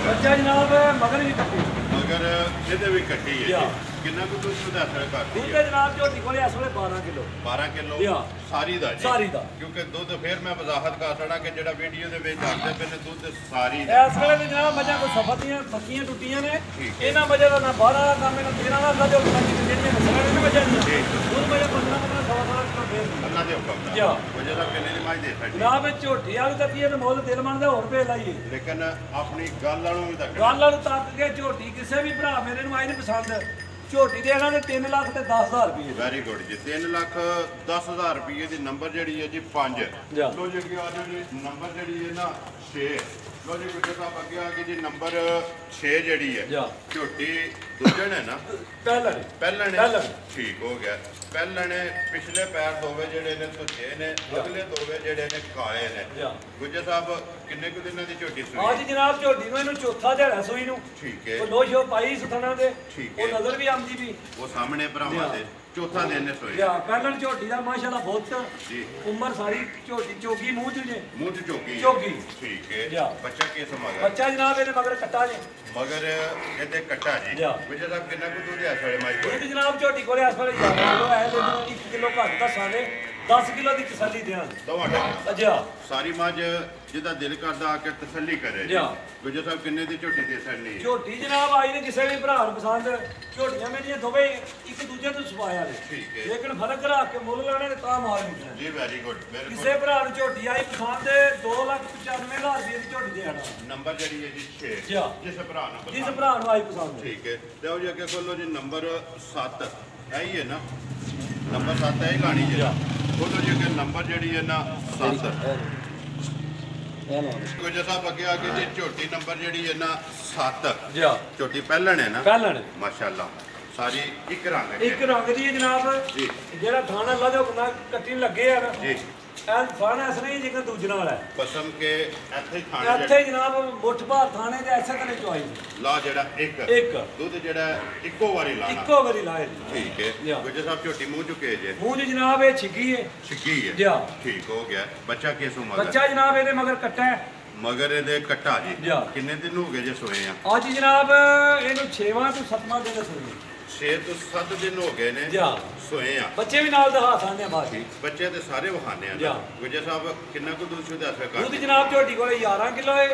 ਬੱਚਾ ਜਨਾਬ ਮਗਰ ਵੀ ਕੱਟੀ ਮਗਰ ਇਹਦੇ ਵੀ ਕੱਟੀ ਹੈ ਕਿੰਨਾ ਕੁ ਦੁੱਧ ਦਾ ਅਸਰ ਕਰਦੀ ਹੈ ਜਨਾਬ ਝੋਟੀ ਕੋਲੇ ਇਸ ਵੇਲੇ 12 ਕਿਲੋ ਸਾਰੀ ਦਾ ਕਿਉਂਕਿ ਦੁੱਧ ਫਿਰ ਮੈਂ ਵਜ਼ਾਹਤ ਕਰ ਸਕਦਾ ਕਿ ਜਿਹੜਾ ਵੀਡੀਓ ਦੇ ਵਿੱਚ ਆਉਂਦੇ ਪਏ ਨੇ ਦੁੱਧ ਸਾਰੀ ਦਾ ਇਸ ਵੇਲੇ ਜਨਾਬ ਮੱਝਾਂ ਕੋ ਸਫਤੀਆਂ ਫੱਕੀਆਂ ਟੁੱਟੀਆਂ ਨੇ ਇਹਨਾਂ ਮੱਝਾਂ ਦਾ ਨਾ 12 ਦਾ ਕੰਮ ਇਹਨਾਂ 13 ਦਾ ਜੋ ਜਿਹੜੀਆਂ ਨਸਲਾਂ ਨੇ ਮੱਝਾਂ ਦੀਆਂ ਦੁੱਧ ਮੱਝਾਂ 15 ਕਿਲੋ ਫੇਰ ਅੱਲਾ ਦੇ ਹੁਕਮ ਨਾਲ ਵਜ੍ਹਾ ਦਾ ਕਿੰਨੇ ਦੀ ਮੱਝ ਦੇ ਸਕਦੀ ਜਨਾਬ ਇਹ ਝੋਟੀ ਵਾਲੀ ਕੱਟੀ ਤੇ ਮੁੱਲ ਦਿਲ ਮੰਨਦਾ ਹੋਰ ਪੇ ਲਾਈਏ ਲੇਕਿਨ ਆਪਣੀ ਗੱਲ ਵਾਲੋਂ ਵੀ ਤੱਕ ਗੱਲ ਵਾਲੋਂ ਤੱਕ ਕੇ ਝੋਟੀ ਕਿਸੇ ਵੀ ਭਰਾ ਮੇਰੇ ਨੂੰ ਆਈ ਨਹੀਂ ਪਸੰਦ ਝੋਟੀ ਦੇ ਇਹਨਾਂ ਦੇ 3 ਲੱਖ ਤੇ 10,000 ਰੁਪਏ ਵੈਰੀ ਗੁੱਡ ਜੀ 3,10,000 ਰੁਪਏ ਦੀ ਨੰਬਰ ਜਿਹੜੀ ਹੈ ਜੀ 5 ਲੋ ਜੀ ਅੱਗੇ ਆ ਜਾਓ ਜੀ ਨੰਬਰ ਜਿਹੜੀ ਹੈ ਨਾ 6 ਲੋ ਜੀ ਗੁੱਜਰ ਸਾਹਿਬ ਅੱਗੇ ਆ ਗਈ ਜੀ ਨੰਬਰ 6 ਜਿਹੜੀ ਹੈ ਝੋਟੀ ਦੂਜਣ ਹੈ ਨਾ ਪਹਿਲਣ ਠੀਕ ਹੋ ਗਿਆ ਪਹਿਲਣ ਪਿਛਲੇ ਪੈਰ ਦੋਵੇਂ ਜਿਹੜੇ ਨੇ ਸੁੱਚੇ ਨੇ ਅਗਲੇ ਦੋਵੇਂ ਜਿਹੜੇ ਨੇ ਕਾਲੇ ਨੇ ਗੁੱਜਰ ਸਾਹਿਬ ਕਿੰਨੇ ਕੁ ਦਿਨਾਂ ਦੀ ਝੋਟੀ ਸੂਈ ਅੱਜ ਜਨਾਬ ਝੋਟੀ ਨੂੰ ਇਹਨੂੰ ਚੌਥਾ ਦਿਹਾੜਾ ਸੂਈ ਨੂੰ ਠੀਕ ਹੈ ਉਹ ਲੋਸ਼ੋ ਪਾਈ ਸੁਥਣਾ ਦੇ ਉਹ ਨਜ਼ਰ ਵੀ ਆਉਂਦੀ ਵੀ ਉਹ ਸਾਹਮਣੇ ਭਰਾਵਾਂ ਦੇ ਚੌਥਾ ਦਿਨ ਨੇ ਸੋਈ ਪਹਿਲਣ ਝੋਟੀ ਦਾ ਮਾਸ਼ਾਅੱਲਾ ਬਹੁਤ ਉਮਰ ਸਾਰੀ ਝੋਟੀ ਚੋਗੀ ਮੂੰਹ ਚ ਚੋਗੀ ਠੀਕ ਹੈ ਬੱਚਾ ਕਿਸ ਮਗਰ ਬੱਚਾ ਜਨਾਬ ਇਹਦੇ ਮਗਰ ਕੱਟਾ ਜੇ ਮਗਰ ਇਹਦੇ ਕੱਟਾ ਜੀ ਵਿਜੇ ਸਾਹਿਬ ਕਿੰਨਾ ਕੁ ਦੂਰ ਹੈ ਸਾਡੇ ਮਾਈ ਕੋਲ ਜਨਾਬ ਝੋਟੀ ਕੋਲੇ ਇਸ ਵੇਲੇ 11 ਕਿਲੋ ਹੈ ਤੇ 1 ਕਿਲੋ ਘੱਟ ਦਾ ਸਾਲੇ 10 ਕਿਲੋ ਦੀ ਤਸੱਲੀ ਦੇਣ ਤੁਹਾਡਾ ਸਾਰੀ ਮੱਝ ਜਿਹਦਾ ਦਿਲ ਕਰਦਾ ਆ ਕੇ ਤਸੱਲੀ ਕਰੇ ਗੁੱਜਰ ਸਾਹਿਬ ਕਿੰਨੇ ਦੀ ਝੋਟੀ ਦੇ ਸਕਣੀ ਝੋਟੀ ਜਨਾਬ ਆਈ ਨੇ ਕਿਸੇ ਵੀ ਭਰਾ ਨੂੰ ਪਸੰਦ ਝੋਟੀਆਂ ਮੇਰੀਆਂ ਦੋਵੇਂ ਇੱਕ ਦੂਜੇ ਤੋਂ ਸਵਾਇਆ ਨੇ ਲੇਕਿਨ ਫਰਕ ਰੱਖ ਕੇ ਮੁੱਲ ਲਾਣੇ ਤੇ ਤਾਂ ਮਾਰ ਮਿਲਣਾ ਜੀ ਵੈਰੀ ਗੁੱਡ ਕਿਸੇ ਭਰਾ ਨੂੰ ਝੋਟੀ ਆਈ ਪਸੰਦ 2,95,000 ਰੁਪਏ ਦੀ ਝੋਟੀ ਦੇ ਆਣਾ ਨੰਬਰ ਜਿਹੜੀ ਹੈ ਜੀ 6 ਜਿਸ ਭਰਾ ਨੂੰ ਆਈ ਪਸੰਦ ਠੀਕ ਹੈ ਲਿਆਓ ਜੀ ਅੱਗੇ ਖੋਲੋ ਜੀ ਨੰਬਰ 7 ਇਹੀ ਹੈ ਨਾ ਨੰਬਰ 7 ਇਹ ਲਾਣੀ ਜੀ ਖੋਲੋ ਜੀ ਅੱਗੇ ਨੰਬਰ ਜਿਹੜੀ ਹੈ ਨਾ 7 ਗੁੱਜਰ ਸਾਹਿਬ ਅੱਗੇ ਆ ਕੇ ਜੀ ਝੋਟੀ ਨੰਬਰ ਜਿਹੜੀ ਹੈ ਨਾ 7 ਝੋਟੀ ਪਹਿਲਣ ਹੈ ਨਾ ਮਾਸ਼ਾਅੱਲਾ ਸਾਰੀ ਇੱਕ ਰੰਗ ਦੀ ਹੈ ਜਨਾਬ ਜਿਹੜਾ ਥਾਣਾ ਲਾ ਦਿਓ ਕੱਟੀ ਲੱਗੇ ਆ ਜੀ ਐਨ ਥਾਣਾ ਇਸ ਨਹੀਂ ਜਿਵੇਂ ਦੂਜਣਾ ਵਾਲਾ ਕਸਮ ਕੇ ਇੱਥੇ ਥਾਣੇ ਇੱਥੇ ਜਨਾਬ ਮੁੱਠ ਭਾਰ ਥਾਣੇ ਦੇ ਐਸੇ ਕਨੇ ਚੁਆਈ ਲਾ ਜਿਹੜਾ ਇੱਕ ਦੁੱਧ ਜਿਹੜਾ ਇੱਕੋ ਵਾਰੀ ਲਾਏ ਠੀਕ ਹੈ ਗੁੱਜਰ ਸਾਹਿਬ ਝੋਟੀ ਮੂੰਹ ਚੁੱਕੇ ਜੇ ਮੂੰਹ ਜਨਾਬ ਇਹ ਛਿੱਗੀ ਹੈ ਠੀਕ ਹੋ ਗਿਆ ਬੱਚਾ ਕਿਸ ਉਮਰ ਬੱਚਾ ਜਨਾਬ ਇਹਦੇ ਮਗਰ ਕੱਟਾ ਹੈ ਮਗਰ ਇਹਦੇ ਕੱਟਾ ਜੀ ਕਿੰਨੇ ਦਿਨ ਹੋ ਗਏ ਜੇ ਸੋਏ ਆ ਅੱਜ ਜਨਾਬ ਇਹਨੂੰ 6ਵਾਂ ਤੋਂ 7ਵਾਂ ਦਿਨ ਸੋਏ 6 ਤੋਂ 7 ਦਿਨ ਹੋ ਗਏ ਨੇ ਜਾ ਸੋਏ ਆ। ਬੱਚੇ ਵੀ ਨਾਲ ਦਿਖਾ ਸਕਦੇ ਆ ਬਾਅਦ ਬੱਚੇ ਤੇ ਸਾਰੇ ਵਹਾਨੇ ਆ। ਗੁੱਜਰ ਸਾਹਿਬ ਕਿੰਨਾ ਕੁ ਦੁੱਧ ਸ਼ੁੱਧ ਦੱਸ ਕਰ? ਦੁੱਧ ਜਨਾਬ ਝੋਟੀ ਕੋਲੇ 11 ਕਿਲੋ ਹੈ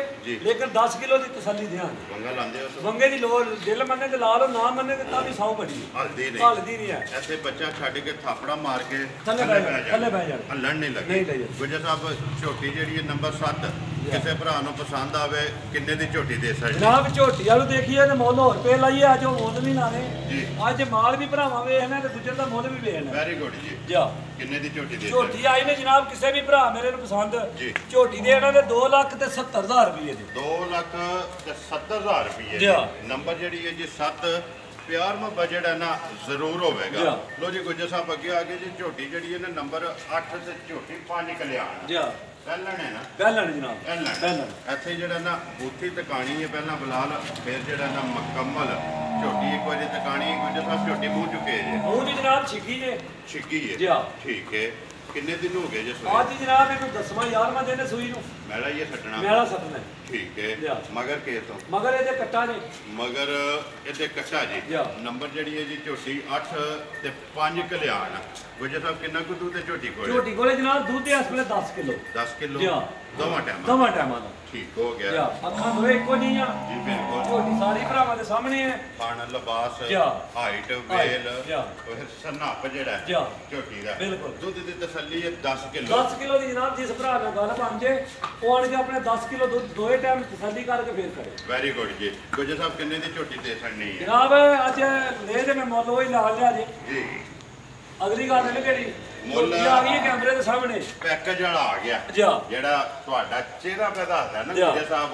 ਲੇਕਿਨ 10 ਕਿਲੋ ਦੀ ਤਸੱਲੀ ਦਿਆਂਗੇ। ਵੰਗਾ ਲਾਉਂਦੇ ਹੋ? ਵੰਗੇ ਦੀ ਲੋੜ ਦਿਲ ਮੰਨੇ ਤੇ ਲਾ ਲਓ, ਨਾ ਮੰਨੇ ਤੇ ਤਾਂ ਵੀ ਸੌ ਬੜੀ ਹਲਦੀ ਨਹੀਂ ਹੈ। ਐਸੇ ਬੱਚਾ ਛੱਡ ਕੇ ਥਾਪੜਾ ਮਾਰ ਕੇ ਥੱਲੇ ਬਹਿ ਜਾ ਹੱਲਣ ਨਹੀਂ ਲੱਗੇ। ਗੁੱਜਰ ਸਾਹਿਬ ਝੋਟੀ ਜਿਹੜੀ ਹੈ ਨੰਬਰ 7 ਕਿਸੇ ਭਰਾ ਨੂੰ ਪਸੰਦ ਆਵੇ ਕਿੰਨੇ ਦੀ ਝੋਟੀ ਦੇ ਸਕਦੇ? ਜਨਾਬ ਝੋਟੀ ਵਾਲੂ ਦੇਖੀਏ ਤੇ ਮੁੱਲ ਹੋਰ ਪੇ ਲਾਈਏ, ਅੱਜ ਉਹ ਮੁੱਲ ਨਹੀਂ ਲਾਣੇ ਅੱਜ ਮਾਲ ਵੀ ਭਰਾਵਾਂ ਵੇਖਣਾ ਤੇ ਗੁੱਜਰ ਦਾ ਮੁੱਲ ਵੀ ਵੇਖਣਾ। ਵੈਰੀ ਗੁੱਡ ਜੀ। ਜਾ ਕਿੰਨੇ ਦੀ ਝੋਟੀ ਦੇ? ਝੋਟੀ ਆਈ ਨੇ ਜਨਾਬ ਕਿਸੇ ਵੀ ਭਰਾ ਮੇਰੇ ਨੂੰ ਪਸੰਦ ਝੋਟੀ ਦੇ ਇਹਨਾਂ ਦੇ 2,70,000 ਰੁਪਏ ਦੇ। 2,70,000 ਰੁਪਏ ਨੰਬਰ ਜਿਹੜੀ ਹੈ ਜੀ 7 ਪਿਆਰ ਮੁਹੱਬਤ ਜਿਹੜਾ ਨਾ ਜ਼ਰੂਰ ਹੋਵੇਗਾ। ਲੋ ਜੀ ਗੁੱਜਰ ਸਾਹਿਬ ਅੱਗੇ ਆ ਗਏ ਜੀ। ਝੋਟੀ ਜਿਹੜੀ ਹੈ ਨਾ ਨੰਬਰ 8 ਤੇ ਝੋਟੀ 5 ਕਲਿਆਣ ਜਾ ਪਹਿਲਣ ਹੈ ਨਾ? ਪਹਿਲਣ ਜਨਾਬ ਪਹਿਲਣ। ਇੱਥੇ ਜਿਹੜਾ ਨਾ ਬੂਥੀ ਟਿਕਾਣੀ ਹੈ ਪਹਿਲਾਂ ਬਲਾਲ, ਫਿਰ ਜਿਹੜਾ ਨਾ ਮੁਕੰਮਲ ਝੋਟੀ ਇੱਕ ਵਾਰੀ ਟਿਕਾਣੀ। ਗੁੱਜਰ ਸਾਹਿਬ ਝੋਟੀ ਮੂੰਹ ਚੁੱਕੇ ਜੇ? ਮੂੰਹ ਦੀ ਜਨਾਬ ਛਿੱਕੀ ਜੇ। ਛਿੱਕੀ ਹੈ ਜਾ ਠੀਕ ਹੈ। ਕਿੰਨੇ ਦਿਨ ਹੋ ਗਏ ਜੇ ਸੂਈ? ਅੱਜ ਜਨਾਬ ਇਹਨੂੰ 10ਵਾਂ 11ਵਾਂ ਦਿਨ ਸੂਈ ਨੂੰ। ਮੈਲਾ ਇਹ ਛੱਡਣਾ? ਮੈਲਾ ਛੱਡਣਾ ਠੀਕ ਹੈ। ਮਗਰ ਕੇ ਤੋਂ? ਮਗਰ ਇਹਦੇ ਕੱਟਾ ਨੇ। ਮਗਰ ਇਹਦੇ ਕੱਟਾ ਜੀ। ਨੰਬਰ ਜਿਹੜੀ ਹੈ ਜੀ ਝੋਟੀ 8 ਤੇ 5 ਕਲਿਆਣ। ਗੁੱਜਰ ਸਾਹਿਬ ਕਿੰਨਾ ਕੁ ਦੁੱਧ ਤੇ ਝੋਟੀ ਕੋਲੇ? ਝੋਟੀ ਕੋਲੇ ਜਨਾਬ ਦੁੱਧ ਇਸ ਵੇਲੇ 10 ਕਿਲੋ। 10 ਕਿਲੋ ਦੋਵਾਂ ਟਾਈਮਾਂ ਦਾ ਠੀਕ ਹੋ ਗਿਆ। ਅੱਖਾਂ ਦੋਵੇਂ ਇੱਕੋ ਜਿਹੀਆਂ ਜੀ ਬਿਲਕੁਲ। ਝੋਟੀ ਸਾਰੀ ਭਰਾਵਾਂ ਦੇ ਸਾਹਮਣੇ ਹੈ। ਖਾਣ ਲਿਬਾਸ ਹਾਈਟ ਵੇਲ ਉਹ ਸਨਾਪ ਜਿਹੜਾ ਝੋਟੀ ਦਾ ਦੁੱਧ ਦੀ ਤਸੱਲੀ ਹੈ 10 ਕਿਲੋ। 10 ਕਿਲੋ ਦੀ ਜਨਾਬ ਜਿਸ ਭਰਾ ਨਾਲ ਗੱਲ ਬਣ ਜੇ ਉਹ ਆਣ ਕੇ ਆਪਣੇ 10 ਕਿਲੋ ਦੁੱਧ ਦੋਏ ਟਾਈਮ ਤਸੱਲੀ ਕਰਕੇ ਫੇਰ ਕਰੇ। ਵੈਰੀ ਗੁੱਡ ਜੀ। ਗੁੱਜਰ ਸਾਹਿਬ ਕਿੰਨੇ ਦੀ ਝੋਟੀ ਦੇ ਸਕਣੀ ਹੈ? ਜਨਾਬ ਅੱਜ ਲੈ ਦੇ ਮੈਂ ਮੁੱਲ ਉਹ ਹੀ ਲਾ ਲਿਆ ਜੀ। ਅਗਲੀ ਗੱਲ ਇਹ ਕਿਹੜੀ ਮੁੱਲ ਆ ਗਈ ਕੈਮਰੇ ਦੇ ਸਾਹਮਣੇ ਪੈਕੇਜ ਵਾਲਾ ਆ ਗਿਆ ਜਿਹੜਾ ਤੁਹਾਡਾ ਚਿਹਰਾ ਪੇ ਦੱਸਦਾ ਨਾ ਗੁੱਜਰ ਸਾਹਿਬ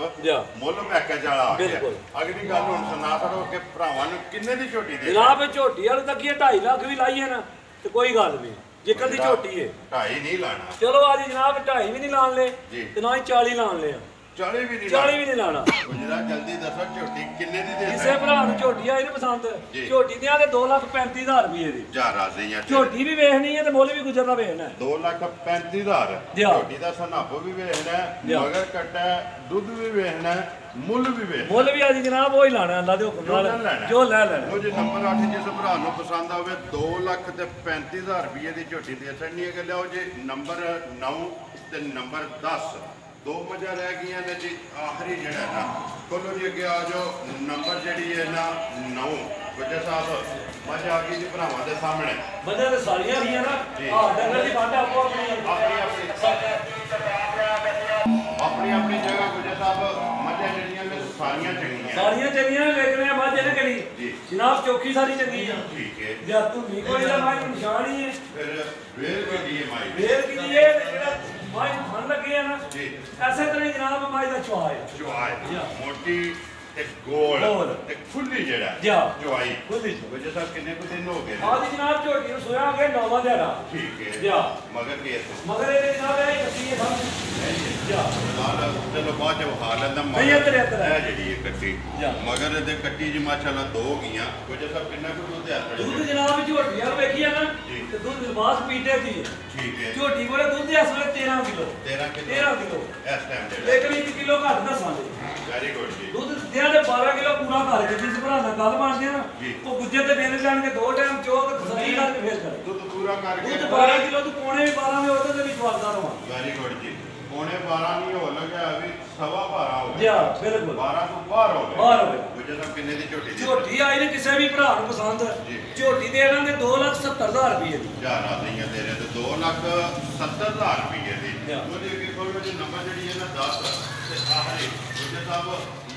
ਮੁੱਲ ਪੈਕੇਜ ਵਾਲਾ ਆ ਗਿਆ। ਅਗਲੀ ਗੱਲ ਹੁਣ ਸੁਣਾ ਸਕੋ ਕਿ ਭਰਾਵਾਂ ਨੂੰ ਕਿੰਨੇ ਦੀ ਝੋਟੀ ਦੇ? ਜਨਾਬ ਝੋਟੀ ਵਾਲੇ ਤੱਕ 2.5 ਲੱਖ ਵੀ ਲਾਈਏ ਨਾ ਤੇ ਕੋਈ ਗੱਲ ਨਹੀਂ ਜੇਕਰ ਦੀ ਝੋਟੀ ਹੈ 2.5 ਨਹੀਂ ਲਾਣਾ। ਚਲੋ ਆਜੀ ਜਨਾਬ 2.5 ਵੀ ਨਹੀਂ ਲਾਣ ਲੈ ਤੇ ਨਾ ਹੀ 40 ਲਾਣ ਲਿਆ। 40 ਵੀ ਨਹੀਂ ਲਾਣਾ। ਗੁਜਰਾ ਜਲਦੀ ਦੱਸੋ ਝੋਟੀ ਕਿੰਨੇ ਦੀ ਦੇ? ਕਿਸੇ ਭਰਾ ਨੂੰ ਝੋਟੀ ਆਈ ਨਾ ਪਸੰਦ ਝੋਟੀ ਦੀਆਂ ਤੇ 2,35,000 ਰੁਪਏ ਦੀ। ਜਾ ਰਾਜ਼ੀ ਆ। ਝੋਟੀ ਵੀ ਵੇਖਣੀ ਹੈ ਤੇ ਮੁੱਲ ਵੀ ਗੁਜਰ ਦਾ ਵੇਖਣਾ। 2,35,000 ਝੋਟੀ ਦਾ ਸਨਾਪੋ ਵੀ ਵੇਖਣਾ, ਮਗਰ ਕੱਟਾ ਦੁੱਧ ਵੀ ਵੇਖਣਾ, ਮੁੱਲ ਵੀ ਵੇਖਣਾ। ਮੁੱਲ ਵੀ ਆਜੀ ਜਨਾਬ ਉਹ ਹੀ ਲਾਣਾ ਅੱਲਾ ਦੇ ਹੁਕਮ ਨਾਲ ਜੋ ਲੈ ਲੈਣਾ। ਉਹ ਜੇ ਨੰਬਰ 8 ਜਿਸ ਭਰਾ ਨੂੰ ਪਸੰਦ ਆਵੇ 2,35,000 ਰੁਪਏ ਦੀ ਝੋਟੀ ਦੇ ਸਕਣੀ ਹੈ ਕਿ ਲਿਆਓ ਜੀ। ਨੰਬਰ 9 ਤੇ ਨੰਬਰ 10 ਦੋ ਮੱਝਾਂ ਰਹਿ ਗਈਆਂ ਨੇ ਜੀ। ਆਖਰੀ ਜਿਹੜਾ ਨਾ ਖੋਲੋ ਜੀ ਅੱਗੇ ਆ ਜਾਓ। ਨੰਬਰ ਜਿਹੜੀ ਹੈ ਨਾ 9 ਗੁੱਜਰ ਸਾਹਿਬ ਮੱਝ ਆ ਗਈ ਜੀ ਭਰਾਵਾਂ ਦੇ ਸਾਹਮਣੇ। ਮੱਝਾਂ ਤੇ ਸਾਰੀਆਂ ਗਈਆਂ ਨਾ ਡੰਗਰ ਦੀ ਬਾਟਾ ਆਪੋ ਆਪਣੀ ਆਪਣੀ ਜਗ੍ਹਾ ਗੁੱਜਰ ਸਾਹਿਬ ਮੱਝਾਂ ਜਿਹੜੀਆਂ ਨੇ ਸਾਰੀਆਂ ਚੰਗੀਆਂ ਲੇਕਿਨ ਮੱਝ ਇਹ ਕਿਹੜੀ ਜਨਾਬ ਚੌਕੀ ਸਾਰੀ ਚੰਗੀ ਆ। ਠੀਕ ਹੈ। ਜਦ ਤੂੰ ਨਹੀਂ ਕੋਈ ਦਾ ਮਾਈ ਨਿਸ਼ਾਨ ਹੀ ਹੈ। ਫਿਰ ਵੇਲ ਕਿਹਦੀ ਹੈ ਮਾਈ? ਵੇਲ ਕਿਹਦੀ ਹੈ ਜਿਹੜਾ ਮਾਈ ਮਨ ਲੱਗੇ ਆ ਨਾ ਐਸੇ ਤਰ੍ਹਾਂ ਜਨਾਬ ਮਾਈ ਦਾ ਚੁਆ ਹੈ ਮੋਟੀ ਤੇ ਗੋਲ ਤੇ ਖੁੱਲੀ ਜਿਹੜਾ ਚੁਆਈ ਖੁੱਲੀ। ਗੁੱਜਰ ਸਾਹਿਬ ਕਿੰਨੇ ਕੁ ਦਿਨ ਹੋ ਗਏ? ਆਹ ਜਨਾਬ ਝੋਟੀ ਨੂੰ ਸੋਇਆ ਹੋ ਗਿਆ 9ਵਾਂ ਦਿਹਾੜਾ। ਠੀਕ ਹੈ। ਮਗਰ ਕੀ ਹੈ? ਮਗਰ ਇਹਦੇ ਜਨਾਬ ਇਹ ਕੱਟੀ ਹੈ ਚਲੋ ਬਾਅਦ ਚ ਵਹਾ ਲੈਂਦਾ। ਨਹੀਂ ਇੱਧਰ ਜਿਹੜੀ ਇਹ ਕੱਟੀ ਮਗਰ ਇਹਦੇ ਕੱਟੀ ਜੀ ਮਾਸ਼ਾਅੱਲਾ 2 ਗਈਆਂ। ਗੁੱਜਰ ਸਾਹਿਬ ਕਿੰਨਾ ਕੁ ਦੁੱਧ ਆ? ਦੁੱਧ ਜਨਾਬ ਝੋਟੀ ਆ ਵੇਖੀ ਆ ਨਾ ਤੇ ਦੁੱਧ ਲਿਬਾਸ ਪੀਟੇ ਦੀ ਹੈ। ਠੀਕ ਹੈ। ਝੋਟੀ ਕੋਲੇ ਦੁੱਧ ਇਸ ਵੇਲੇ 13 ਕਿਲੋ ਇਸ ਟਾਈਮ ਦੇ ਲੇਕਿਨ 1 ਕਿਲੋ ਘੱਟ ਦੱਸਾਂਗੇ। ਵੈਰੀ ਗੁੱਡ ਜੀ। ਦੁੱਧ ਦਿਆਂ ਦੇ 12 ਕਿਲੋ ਪੂਰਾ ਕਰ ਕੇ ਜਿਸ ਭਰਾ ਨਾਲ ਗੱਲ ਬਣਦੀ ਨਾ ਉਹ ਗੁੱਜੇ ਤੇ ਦੇਣ ਜਾਣਗੇ 2 ਟਾਈਮ ਚੋਕ ਤਸੱਲੀ ਕਰਕੇ ਫੇਰ ਕਰ ਦੁੱਧ ਪੂਰਾ ਕਰਕੇ ਦੁੱਧ 12 ਕਿਲੋ ਤੋਂ ਪੌਣੇ 12 ਦੇ ਉਹਦੇ ਦੇ ਵਿੱਚ ਵਾਰਦਾ ਰਹਾ। ਵੈਰੀ ਗੁੱਡ ਜੀ। ਪੌਣੇ 12 ਨਹੀਂ ਹੋ ਲੱਗਿਆ ਵੀ 12.5 ਹੋ ਗਿਆ। ਬਿਲਕੁਲ 12 ਤੋਂ ਬਾਹਰ ਹੋ ਗਏ। ਗੁੱਜਰ ਸਾਹਿਬ ਕਿੰਨੇ ਦੀ ਝੋਟੀ ਆਈ ਨੇ ਕਿਸੇ ਵੀ ਭਰਾ ਨੂੰ ਪਸੰਦ ਝੋਟੀ ਦੇ ਇਹਨਾਂ ਦੇ 2,70,000 ਰੁਪਏ ਦੀ। ਜਾਰਾ ਨਹੀਂ ਦੇ ਰਹੇ ਤੇ 2,70,000 ਰੁਪਏ ਦੀ। ਉਹਦੇ ਅੱਗੇ ਕੋਲ ਜੋ ਨੰਬਰ ਜਿਹੜੀ ਹੈ ਨਾ 10 ਤੇ ਆਹਰੇ ਗੁੱਜਰ ਸਾਹਿਬ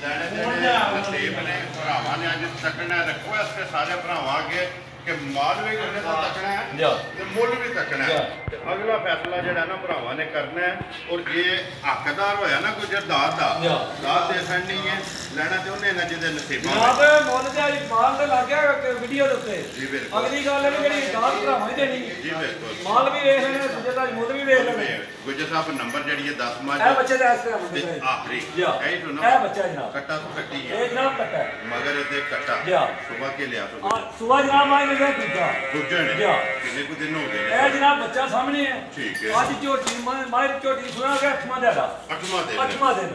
ਲੈਣੇ ਦੇਣੇ ਨਸੀਬ ਨੇ ਭਰਾਵਾਂ ਨੇ ਅੱਜ ਤੱਕਣਾ ਰੱਖੋ ਇਸ ਸਾਰੇ ਭਰਾਵਾਂ ਅੱਗੇ ਕਿ ਮਾਲ ਵੀ ਕਿੰਨੇ ਦਾ ਤੱਕਣਾ ਹੈ ਤੇ ਮੁੱਲ ਵੀ ਤੱਕਣਾ ਹੈ ਤੇ ਅਗਲਾ ਫੈਸਲਾ ਜਿਹੜਾ ਨਾ ਭਰਾਵਾਂ ਨੇ ਕਰਨਾ ਹੈ। ਔਰ ਜੇ ਹੱਕਦਾਰ ਹੋਇਆ ਨਾ ਗੁੱਜਰ ਦਾਤ ਦਾ ਦੇ ਸਕਣੀ ਹੈ ਲੈਣਾ ਤੇ ਉਹਨੇ ਨਾ ਜਿਹਦੇ ਨਸੀਬਾਂ ਜਨਾਬ ਮੁੱਲ ਤੇ ਅੱਜ ਮਾਲ ਤੇ ਲੱਗ ਗਿਆ ਵੀਡੀਓ ਦੇ ਉੱਤੇ। ਜੀ ਬਿਲਕੁਲ। ਅਗਲੀ ਗੱਲ ਹੈ ਜਿਹੜੀ ਦਾਤ ਭਰਾਵਾਂ ਹੀ ਦੇਣੀ। ਜੀ ਬਿਲਕੁਲ। ਮਾਲ ਵੀ ਵੇਖ ਲੈਣੇ ਗੁੱਜਰ ਦਾ ਮੁੱਲ ਵੀ ਵੇਖ ਲੈਣੇ। ਗੁੱਜਰ ਸਾਹਿਬ ਨੰਬਰ ਜਿਹੜੀ ਹੈ 10 ਮਾਜ ਇਹ ਬੱਚੇ ਦਾ ਇਸ ਤਰ੍ਹਾਂ ਮੁੰਡੇ ਤੇ ਆਖਰੀ ਇਹ ਸੁਣੋ ਇਹ ਬੱਚਾ ਜਨਾਬ ਕੱਟਾ ਤੋਂ ਕੱਟੀ ਹੈ ਇਹ ਜਨਾਬ ਕੱਟਾ ਮਗਰ ਇਹਦੇ ਕੱਟਾ ਸੁਬਾ ਕੇ ਲਿਆ ਸੁਬਾ ਜਨਾਬ ਆਈ ਨੇ ਦੂਜਾ ਕਿੰਨੇ ਕੁ ਦਿਨ ਹੋ ਗਏ? ਇਹ ਜਨਾਬ ਬੱਚਾ ਸਾਹਮਣੇ ਹੈ। ਠੀਕ ਹੈ। ਅੱਜ ਝੋਟੀ ਮਾਇਰ ਝੋਟੀ ਸੁਣਾ ਗਿਆ 8ਵਾਂ ਦਿਹਾੜਾ 8ਵਾਂ ਦਿਨ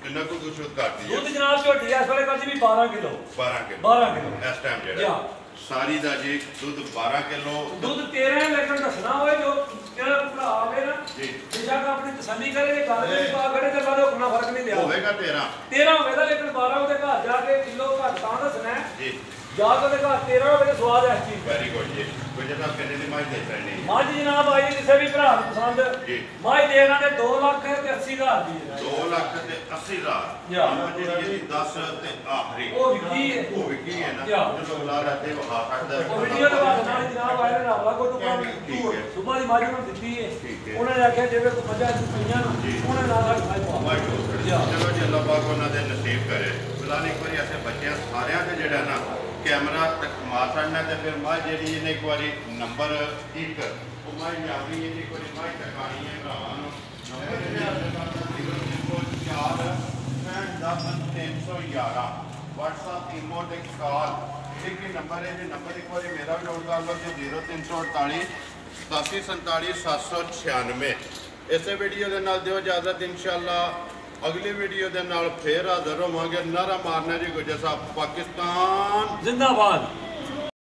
ਕਿੰਨਾ ਕੁ ਦੁੱਧ ਕਰਦੀ ਹੈ? ਦੁੱਧ ਜਨਾਬ ਝੋਟੀ ਇਸ ਵੇਲੇ ਕਰਦੀ ਵੀ 12 ਕਿਲੋ 12 ਕਿਲੋ ਇਸ ਟਾਈਮ ਜਿਹੜਾ ਸਾਰੀ ਦਾ ਜੀ ਦੁੱਧ 12 ਕਿਲੋ ਦੁੱਧ 13 ਲੇਕਿਨ ਦੱਸਣਾ ਹੋਏ ਜੋ ਜਿਹੜਾ ਭਰਾ ਆਵੇ ਨਾ ਜੀ ਬੇਸ਼ੱਕ ਆਪਣੀ ਤਸੱਲੀ ਕਰੇ ਜੇ ਗੱਲ ਤੇ ਪਾ ਖੜੇ ਤੇ ਬਾਅਦ ਉਹਨਾਂ ਫਰਕ ਨਹੀਂ ਲਿਆ ਹੋਵੇਗਾ 13 ਹੋਵੇਗਾ ਲੇਕਿਨ 12 ਉਹਦੇ ਘਰ ਜਾ ਕੇ ਕਿਲੋ ਘੱਟ ਤਾਂ ਦੱਸਣਾ ਜੀ ਜਾ ਕੇ ਉਹਦੇ ਘਰ 13 ਹੋਵੇ ਤੇ ਸਵਾਦ ਹੈ ਇਸ ਚੀਜ਼ ਦਾ। ਵੈਰੀ ਗੁੱਡ ਜੀ ਕੋਈ ਜਨਾ ਕਿੰਨੇ ਦੀ ਮਾਈ ਦੇ ਪੈਣੀ ਮੱਝ ਜਨਾਬ ਆਈ ਕਿਸੇ ਵੀ ਭਰਾ ਨੂੰ ਪਸੰਦ ਜੀ ਮੱਝ ਦੇ ਇਹਨਾਂ ਦੇ 2,80,000 ਦੀ ਹੈ 2 ਲੱਖ ਤੇ 80 ਹਜ਼ਾਰ ਯਾ। ਜਿਹੜੀ ਇਹਦੀ 10 ਤੇ ਆਖਰੀ ਉਹ ਵਿਕੀ ਹੈ ਉਹ ਵਿਕੀ ਹੈ ਨਾ ਯਾ। ਜਦੋਂ ਲਾ ਰਹਤੇ ਵਹਾ ਸਕਦਾ ਉਹ ਵੀਡੀਓ ਦੇ ਬਾਅਦ ਨਾਲ ਜਨਾਬ ਆਏ ਨੇ ਰਾਵਲਾ ਕੋ ਤੋਂ ਠੀਕ ਹੈ। ਸੁਬਾਹ ਦੀ ਮੱਝ ਨੂੰ ਦਿੱਤੀ ਠੀਕ ਹੈ ਹੈ। ਉਹਨਾਂ ਨੇ ਆਖਿਆ ਜਿਵੇਂ ਕੋਈ ਮੱਝਾਂ ਪਈਆਂ ਨਾ ਜੀ। ਉਹਨਾਂ ਨਾਲ ਸਾਡੀ ਮੱਝ ਪਵਾ ਯਾ। ਚਲੋ ਜੀ ਅੱਲਾਹ ਪਾਕ ਉਹਨਾਂ ਦੇ ਨਸੀਬ ਕਰੇ ਫਿਲਹਾਲ ਇੱਕ ਵਾਰੀ ਅਸੀਂ ਬੱਚਿਆਂ ਸਾਰਿਆਂ ਤੇ ਜਿਹੜਾ ਨਾ ਕੈਮਰਾ ਤੱਕ ਮਾਰ ਛੱਡਣਾ ਤੇ ਫਿਰ ਮਾਂ ਜਿਹੜੀ ਇਹਨੇ ਇੱਕ ਵਾਰੀ ਨੰਬਰ 1 ਉਹ ਮਾਂ ਜਾਵੀ ਇਹਦੀ ਇੱਕ ਵਾਰੀ ਮਾਂ ਟਕਾਣੀ ਹੈ ਭਰਾਵਾਂ ਨੂੰ ਨੰਬਰ ਇਹਦੇ ਆਪਣੇ ਪਾਸ 034 WhatsApp ਈਮੋ ਤੇ ਕਾਲ ਇੱਕ ਹੀ ਨੰਬਰ ਹੈ ਜੀ ਨੰਬਰ ਇੱਕ ਵਾਰੀ ਮੇਰਾ ਵੀ ਨੋਟ ਕਰ ਲਓ ਜੀ 0348 8747 796 ਇਸੇ ਵੀਡੀਓ ਦੇ ਨਾਲ ਦਿਓ ਇਜਾਜ਼ਤ ਇਨਸ਼ਾਅੱਲਾ ਅਗਲੀ ਵੀਡੀਓ ਦੇ ਨਾਲ ਫੇਰ ਹਾਜ਼ਰ ਹੋਵਾਂਗੇ ਨਾਰਾ ਮਾਰਨਾ ਜੀ ਗੁਜਰ ਸਾਹਿਬ ਪਾਕਿਸਤਾਨ ਜ਼ਿੰਦਾਬਾਦ।